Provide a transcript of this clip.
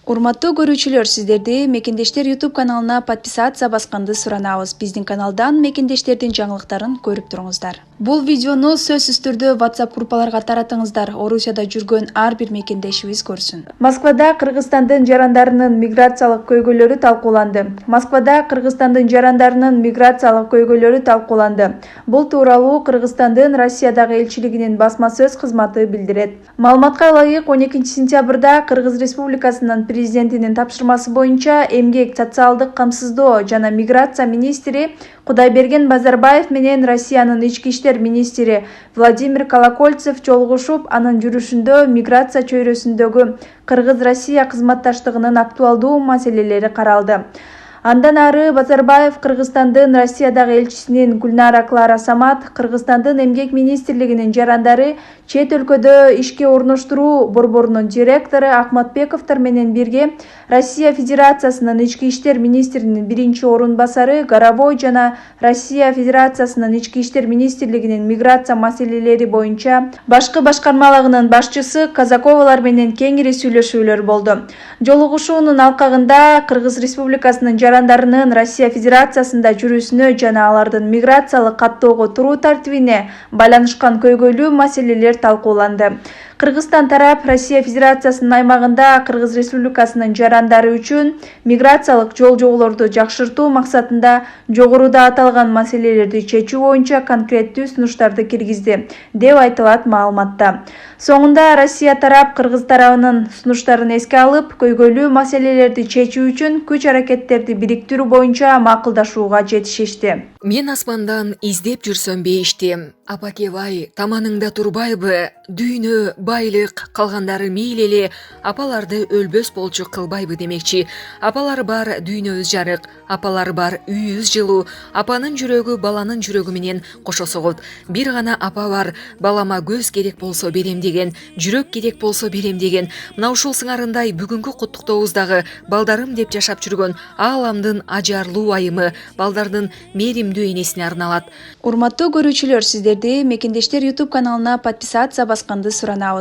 Урматтуу көрүүчүлөр, сиздерди Мекендештер YouTube каналына подписация басканды суранабыз. Биздин каналдан мекендештердин жаңылыктарын көрүп туруңуздар. Бул видеону сөзсүз түрдө WhatsApp группаларга таратыңыздар. Орусияда жүргөн ар бир мекендешибиз көрсүн. Москвада Кыргызстандын жарандарынын миграциялык көйгөйлөрү талкууланды. Бул тууралуу Кыргызстандын Россиядагы элчилигинин басма сөз кызматы билдирет. Маалыматка ылайык, 12 сентябрда Кыргыз Республикасынын президентинин тапшырмасы боюнча эмгек, социалдык камсыздоо жана миграция министри Кудайберген Базарбаев менен Россиянын ички иштер министри Владимир Колокольцев жолугушуп, анын жүрүшүндө миграция чөйрөсүндөгү Кыргыз-Россия кызматташтыгынын актуалдуу маселелери каралды. Андан ары Базарбаев Кыргызстандын Россиядагы элчисинин Гүлнара Клара Самат, Кыргызстандын эмгек министрлигинин жарандары чет өлкөдө ишке орноштуруу борборунун директору Акматбековдор менен бирге Россия Федерациясынын ички иштер министринин биринчи орун басары Горовой жана Россия Федерациясынын ички иштер министрлигинин миграция маселелери боюнча башкы башкармалыгынын башчысы Казаковалар менен кеңири сүйлөшүүлөр болду. Жолугушуунун алкагында Кыргыз Республикасынын жарандарынын Россия Федерациясында жүрүүсүнө жана алардын миграциялык каттоого туруу тартибине байланышкан көйгөйлүү маселелер талкууланды. Кыргызстан тарап Россия Федерациясынын аймагында Кыргыз Республикасынын жарандары үчүн миграциялык жол-жоболорду жакшыртуу максатында жогоруда аталган маселелерди чечүү боюнча конкреттүү сунуштарды киргизди, деп айтылат маалыматта. Соңунда Россия тарап Кыргыз тарабынын сунуштарын эске алып, көйгөйлүү маселелерди чечүү үчүн күч-аракеттерди бириктирүү боюнча макулдашууга жетишишти. Мен асмандан издеп жүрсөм бейишти. Апакебай, таманыңда турбайбы? Дүйнө, байлык, калгандары мейли эле апаларды өлбөс болчу кылбайбы демекчи. Апалар бар, дүйнөбүз жарык, апалар бар, үйүбүз жылуу. Апанын жүрөгү баланын жүрөгү менен кошо согот. Бир гана апа бар, балама көз керек болсо берем деген, жүрөк керек болсо берем деген. Мына ушул сыңарындай бүгүнкү куттуктообуздагы балдарым деп жашап жүргөн ааламдын ажарлуу айымы, балдардын мээримдүү энесине арналат. Урматтуу көрүүчүлөр, сиздерди Мекендештер YouTube каналына подписация басканды суранабыз.